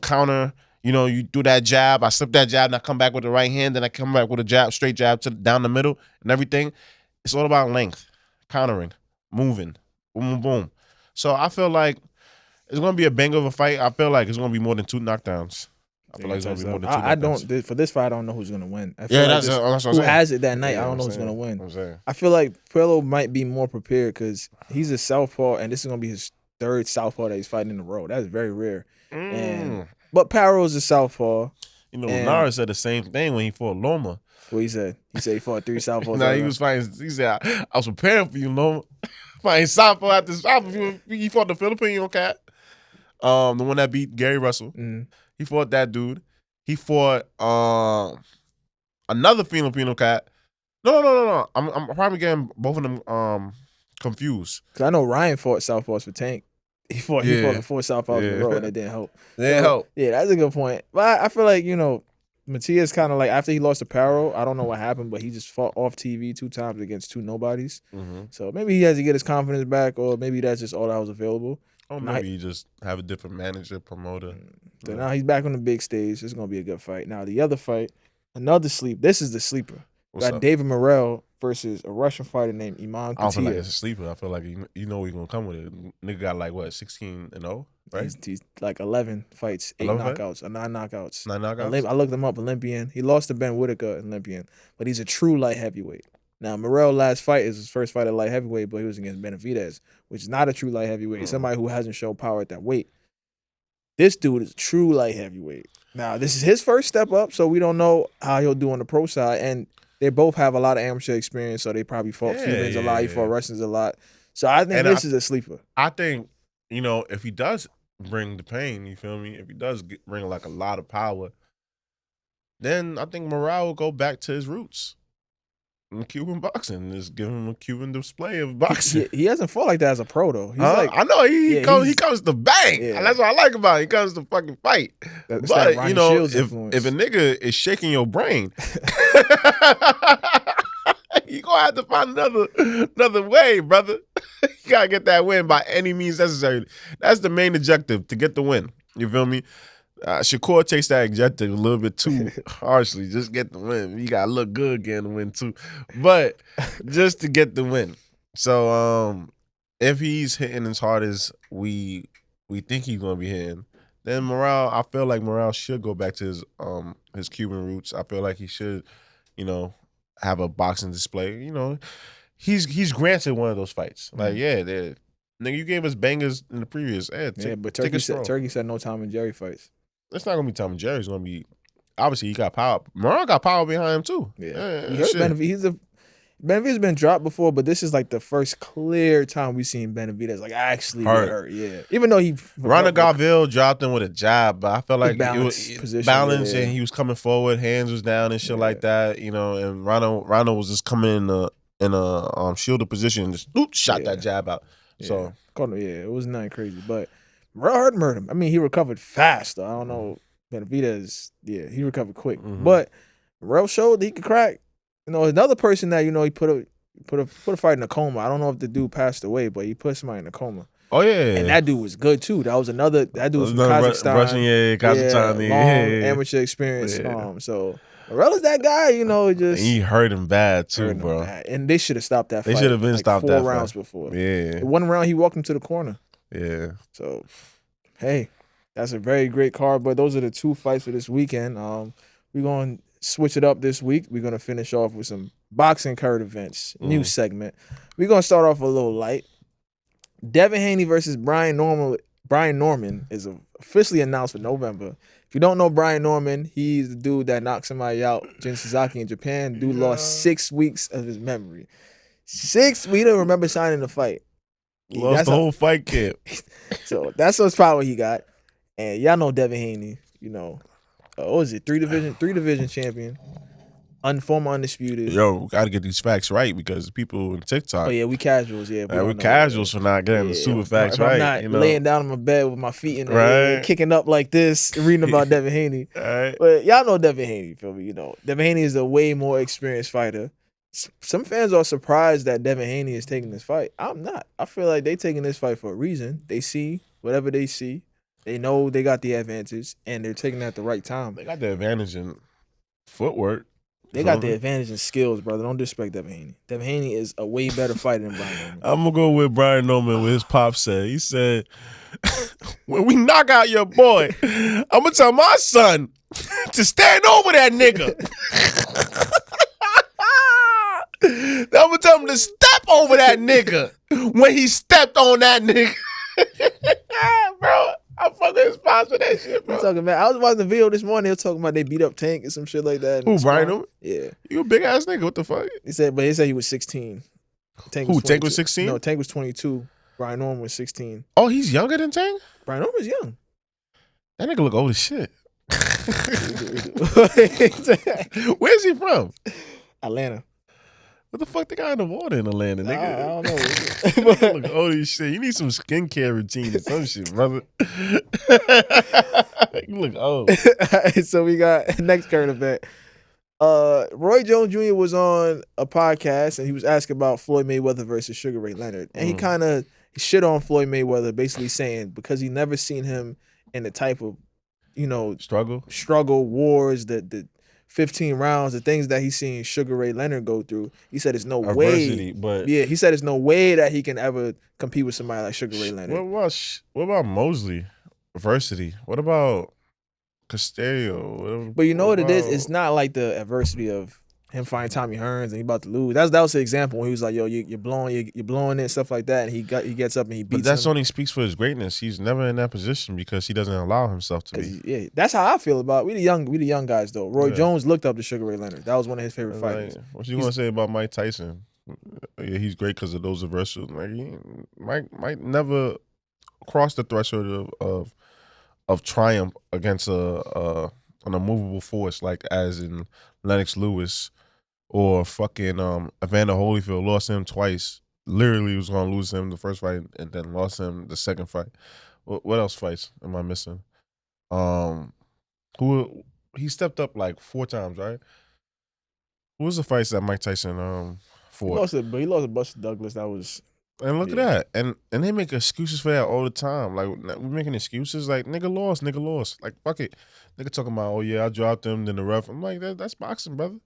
Counter. You do that jab. I slip that jab, and I come back with the right hand, then I come back with a jab, straight jab down the middle, and everything. It's all about length, countering, moving, boom, boom, boom. So I feel like it's gonna be a bang of a fight. I feel like it's gonna be more than 2 knockdowns. I feel like it's gonna be more than 2 knockdowns. For this fight, I don't know who's gonna win. That's what I'm saying. Who has it that night? I don't know who's gonna win. I feel like Puello might be more prepared because he's a southpaw, and this is gonna be his 3rd southpaw that he's fighting in a row. That's very rare. But Paro's a southpaw. Nara said the same thing when he fought Loma. What he said? He said he fought 3 southpaws. He was fighting. He said, I was preparing for you, Loma. Fighting southpaw after southpaw. He fought the Filipino cat. The one that beat Gary Russell. Mm-hmm. He fought that dude. He fought another Filipino cat. No. I'm probably getting both of them confused. Cause I know Ryan fought southpaws for Tank. He fought 4 southpaws in a row and it didn't help. Yeah, that's a good point. But I feel like, Matias kind of like, after he lost to Paro, I don't know what happened, but he just fought off TV 2 times against 2 nobodies. Mm-hmm. So maybe he has to get his confidence back, or maybe that's just all that was available. Or maybe you just have a different manager, promoter. So now he's back on the big stage. It's going to be a good fight. Now the other fight, another sleep. This is the sleeper. Got David Morrell versus a Russian fighter named Iman Katia. I don't feel like it's a sleeper. I feel like you know he's going to come with it. Nigga got like, what, 16-0, right? He's like 11 fights, 8 knockouts, or 9 knockouts. 9 knockouts? I looked him up, Olympian. He lost to Ben Whitaker, Olympian. But he's a true light heavyweight. Now, Morrell's last fight is his first fight at light heavyweight, but he was against Benavidez, which is not a true light heavyweight. Somebody who hasn't shown power at that weight. This dude is a true light heavyweight. Now, this is his first step up, so we don't know how he'll do on the pro side. And they both have a lot of amateur experience, so they probably fought Cubans a lot. He fought Russians a lot. So I think this is a sleeper. I think, if he does bring the pain, you feel me? If he does bring like a lot of power, then I think Morrell will go back to his roots. In Cuban boxing, just give him a Cuban display of boxing. He hasn't fought like that as a pro though. He's I know he comes to bang. Yeah. That's what I like about it. He comes to fucking fight. That's but if a nigga is shaking your brain, you gonna have to find another way, brother. You gotta get that win by any means necessary. That's the main objective, to get the win. You feel me? Shakur takes that objective a little bit too harshly. Just get the win. You gotta look good getting the win too, but just to get the win. So if he's hitting as hard as we think he's gonna be hitting, then I feel like Morrell should go back to his Cuban roots. I feel like he should, have a boxing display. He's granted one of those fights. Like, nigga, you gave us bangers in the previous. But Turki said no Tom and Jerry fights. It's not gonna be Tom and Jerry. It's gonna be, obviously he got power. Morrell got power behind him too. Yeah, he hurt Benavidez. Benavidez been dropped before, but this is like the first clear time we've seen Benavidez like actually get hurt. Yeah, even though he Ronald Garville dropped him with a jab, but I felt like it was position, and he was coming forward, hands was down and shit like that, you know. And Ronald was just coming in a shielded position and just shot that jab out. So it was nothing crazy, but Morrell hurt him. I mean, he recovered fast. Though. I don't know Benavidez. Yeah, he recovered quick, but Morrell showed that he could crack. You know, another person that he put a fight in a coma. I don't know if the dude passed away, but he put somebody in a coma. Oh yeah, and that dude was good too. That dude was from Kazakhstan. Russian, Kazakhstan, long amateur experience. So Morrell is that guy. Just he hurt him bad too, bro. And they should have stopped that fight. They should have been stopped 4 rounds before. Yeah, one round he walked him to the corner. Yeah. So, hey, that's a very great card. But those are the 2 fights for this weekend. We're going to switch it up this week. We're going to finish off with some boxing current events, new segment. We're going to start off a little light. Devin Haney versus Brian Norman is officially announced for November. If you don't know Brian Norman, he's the dude that knocked somebody out, Jin Sasaki in Japan. Dude lost 6 weeks of his memory. 6 weeks. We don't remember signing the fight. Lost the whole fight camp. So that's what's probably he got. And y'all know Devin Haney, what was it? 3 division champion. Former undisputed. Yo, gotta get these facts right because people in TikTok. Oh yeah, we casuals. Yeah, we casuals for not getting the super facts right. I'm not laying down on my bed with my feet in the air, kicking up like this, reading about Devin Haney. Right. But y'all know Devin Haney. Feel me? Devin Haney is a way more experienced fighter. Some fans are surprised that Devin Haney is taking this fight. I'm not. I feel like they taking this fight for a reason. They see whatever they see. They know they got the advantage, and they're taking it at the right time. They got the advantage in footwork. They got the advantage in skills, brother. Don't disrespect Devin Haney. Devin Haney is a way better fighter than Brian Norman. I'm going to go with Brian Norman, what his pop said. He said, when we knock out your boy, I'm going to tell my son to stand over that nigga. I'm going to tell him to step over that nigga when he stepped on that nigga. Bro, I fucking his pops for that shit, bro. I was watching the video this morning. They were talking about they beat up Tank and some shit like that. Who, Brian Norman? Yeah. You a big ass nigga. What the fuck? He said he was 16. Tank was 16? No, Tank was 22. Brian Norman was 16. Oh, he's younger than Tank? Brian Norman's young. That nigga look old as shit. Where's he from? Atlanta. What the fuck they got in the water in Atlanta, nigga? I don't know. Look old as shit. You need some skincare routine or some shit, brother. You look old. So we got next current event. Roy Jones Jr. was on a podcast and he was asking about Floyd Mayweather versus Sugar Ray Leonard. And he kind of shit on Floyd Mayweather, basically saying because he never seen him in the type of, struggle, wars, the 15 rounds, the things that he's seen Sugar Ray Leonard go through. He said there's no way. But he said there's no way that he can ever compete with somebody like Sugar Ray Leonard. What about Mosley? Adversity. What about Castillo? But you know what it is? It's not like the adversity of him fighting Tommy Hearns and he about to lose. That was the example when he was like, "Yo, you're blowing it," stuff like that, and he gets up and he beats. But that's him. only speaks for his greatness. He's never in that position because he doesn't allow himself to be. Yeah, that's how I feel about it. We the young guys though. Roy Jones looked up to Sugar Ray Leonard. That was one of his favorite fighters. Like, what you gonna say about Mike Tyson? Yeah, he's great because of those adversities. Like Mike never crossed the threshold of triumph against an immovable force like as in Lennox Lewis. Or fucking Evander Holyfield lost him twice. Literally was gonna lose him the first fight and then lost him the second fight. What else fights am I missing? Who he stepped up like 4 times, right? Who was the fights that Mike Tyson fought? He lost to Buster Douglas. That was. And look at that. And they make excuses for that all the time. Like we're making excuses like nigga lost. Like fuck it. Nigga talking about, oh yeah, I dropped him, then the ref. I'm like, that's boxing, brother.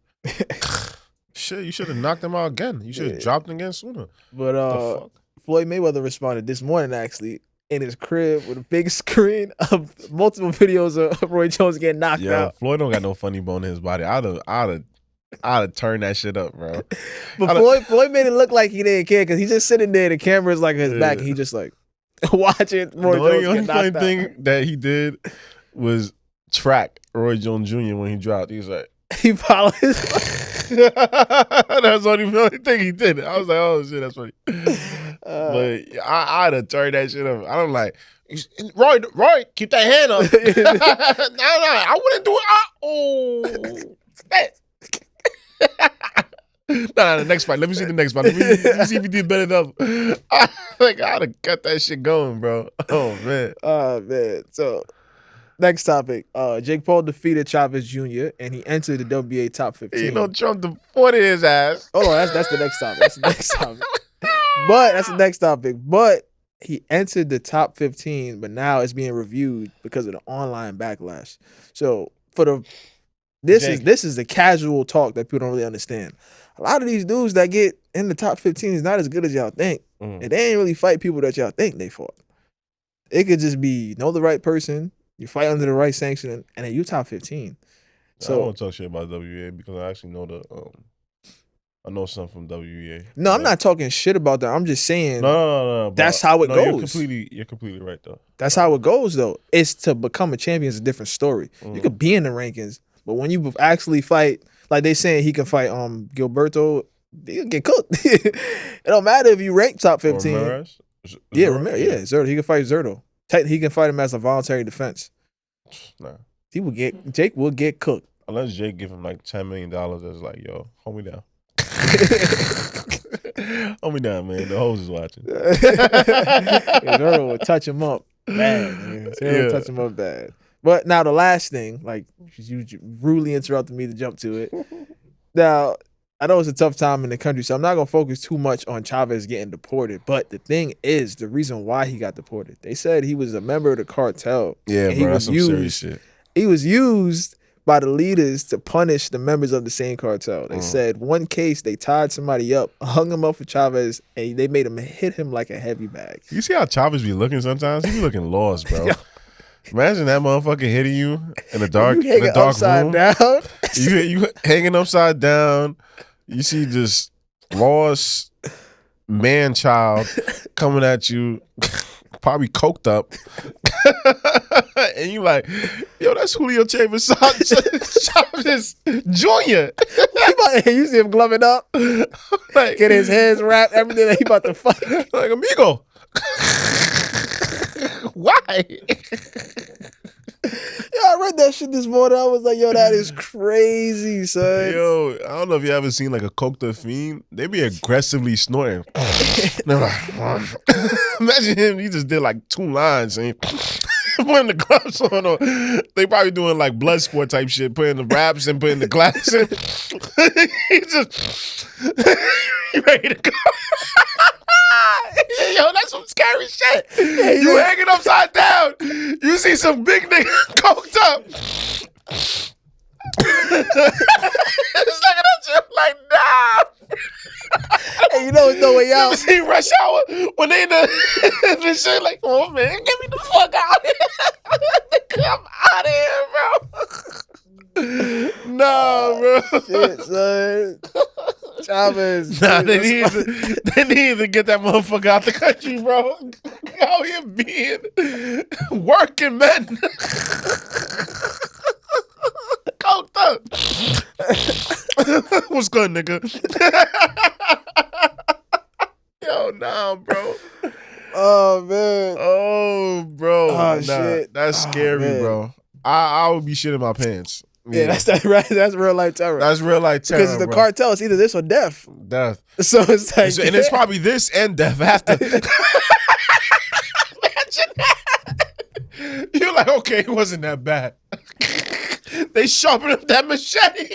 Shit, you should have knocked him out again. You should have dropped him again sooner. But Floyd Mayweather responded this morning actually in his crib with a big screen of multiple videos of Roy Jones getting knocked out. Floyd don't got no funny bone in his body. I'd have turned that shit up, bro. But Floyd made it look like he didn't care because he's just sitting there. The camera's like his back, and he just like watching Roy Jones get knocked out. The only thing that he did was track Roy Jones Jr. when he dropped. He was like, he followed his. That's the only thing he did. I was like, oh shit, that's funny. But I'd have turned that shit up. I don't like, Roy, keep that hand up. No, I wouldn't do it. Nah, the next fight. Let me see the next fight. Let me see if you did better enough. I'd have cut that shit going, bro. Oh man. So next topic. Jake Paul defeated Chavez Jr. and he entered the WBA top 15. You know, Trump deported his ass. Oh, that's the next topic. That's the next topic. That's the next topic. But he entered the top 15, but now it's being reviewed because of the online backlash. So this is the casual talk that people don't really understand. A lot of these dudes that get in the top 15 is not as good as y'all think. And they ain't really fight people that y'all think they fought. It could just be know the right person, you fight under the right sanction, and then you top 15. So I don't want to talk shit about WBA because I actually know I know something from WBA. No, I'm not talking shit about that. I'm just saying No. That's how it goes. You're completely right though. That's how it goes though. It's to become a champion is a different story. You could be in the rankings, but when you actually fight, like they saying he can fight Gilberto, he'll get cooked. It don't matter if you rank top 15. Ramirez? Ramirez. Yeah, Zerto. He can fight Zerto. He can fight him as a voluntary defense. Nah. Jake will get cooked. Unless Jake give him like $10 million, that's like, yo, hold me down. Hold me down, man. The hoes is watching. Zerto will touch him up bad. Man. Zerto will touch him up bad. But now the last thing, like you rudely interrupted me to jump to it. Now, I know it's a tough time in the country, so I'm not going to focus too much on Chavez getting deported. But the thing is, the reason why he got deported, they said he was a member of the cartel. Yeah, bro, that's some serious shit. He was used by the leaders to punish the members of the same cartel. They said one case, they tied somebody up, hung him up for Chavez, and they made him hit him like a heavy bag. You see how Chavez be looking sometimes? He be looking lost, bro. Imagine that motherfucker hitting you in the dark, upside room. Down. You hanging upside down. You see this lost man-child coming at you, probably coked up. And you like, yo, that's Julio Chavez Jr. You see him gloving up, like, get his hands wrapped, everything that he about to fight. Like, amigo. Why? Yo, I read that shit this morning. I was like, yo, that is crazy, son. Yo, I don't know if you ever seen like a coked up fiend. They be aggressively snorting. Imagine him, he just did like 2 lines and putting the gloves on. Or they probably doing like blood sport type shit, putting the wraps and putting the glass in. He just he ready to go. Yo, that's some scary shit. You hanging upside down. You see some big nigga coked up. It's looking at you like, nah. Hey, you know it's no way out. You see Rush Hour when they in the shit like, oh man, get me the fuck out of here. Come out of here, bro. No, bro. Shit, son. Chavez. Nah, they need to get that motherfucker out the country, bro. Out here being working men. Coked up. What's good, nigga? Yo, nah, bro. Oh man. Oh, bro. Oh shit. That's scary, bro. I would be shitting my pants. Yeah, that's real life terror. That's real life terror. Because the cartel, it's either this or death. Death. So it's like, and it's probably this and death after. Imagine that. You're like, okay, it wasn't that bad. They sharpened up that machete.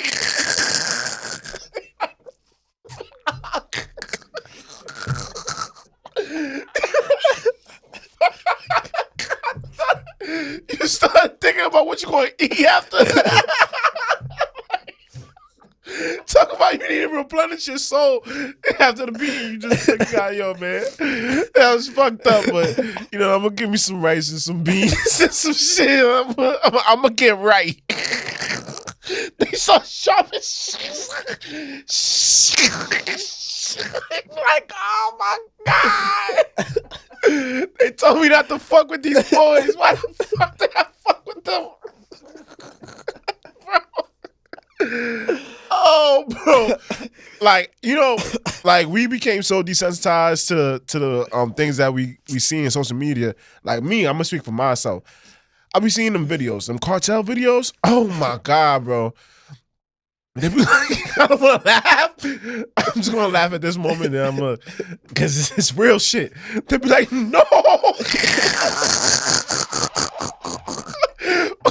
You start thinking about what you're going to eat after. Talk about you need to replenish your soul after the beat. You just like, God, yo, man, that was fucked up. But you know, I'm gonna give me some rice and some beans and some shit. I'm gonna get right. They saw sharp as like, oh my God. They told me not to fuck with these boys. Why the fuck did I fuck with them? Bro. Oh, bro. bro, like like we became so desensitized to the things that we see in social media. Like me, I'm gonna speak for myself. I be seeing them videos, them cartel videos. Oh my god, bro. They be like, I don't want to laugh. I'm just gonna laugh at this moment, and I'm gonna, cause it's real shit. They be like, no.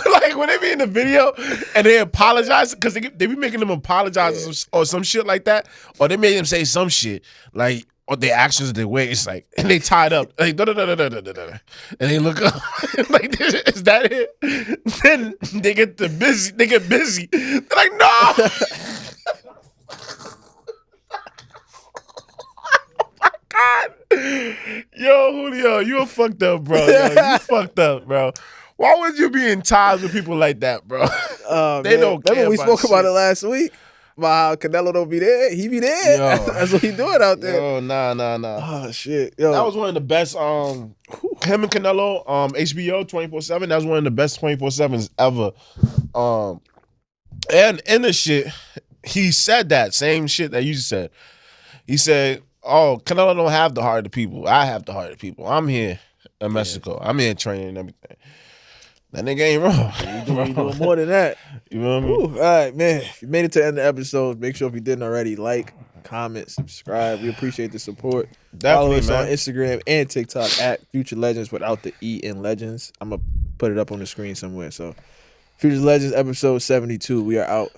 Like when they be in the video and they apologize, because they be making them apologize or some shit like that, or they made them say some shit like, or their actions, their way. It's like, and they tied up, like and they look up, like, is that it? Then they get busy. They're like, no. God. Yo, Julio, you a fucked up, bro. Yo, you fucked up, bro. Why would you be in ties with people like that, bro? They don't care. Remember we spoke shit. about it last week? About how Canelo don't be there. He be there. Yo. That's what he doing out there. Yo, nah. Oh, shit. Yo. That was one of the best, him and Canelo, HBO 24/7. That was one of the best 24/7s ever. And in the shit, he said that same shit that you just said. He said, oh, Canelo don't have the heart of the people. I have the heart of the people. I'm here in Mexico. I'm here training and everything. That nigga ain't wrong. You doing more than that. You know what I mean? All right, man. If you made it to the end of the episode, make sure if you didn't already, like, comment, subscribe. We appreciate the support. Definitely, Follow us man. on Instagram and TikTok at Future Legends without the E in Legends. I'm going to put it up on the screen somewhere. So, Future Legends episode 72. We are out.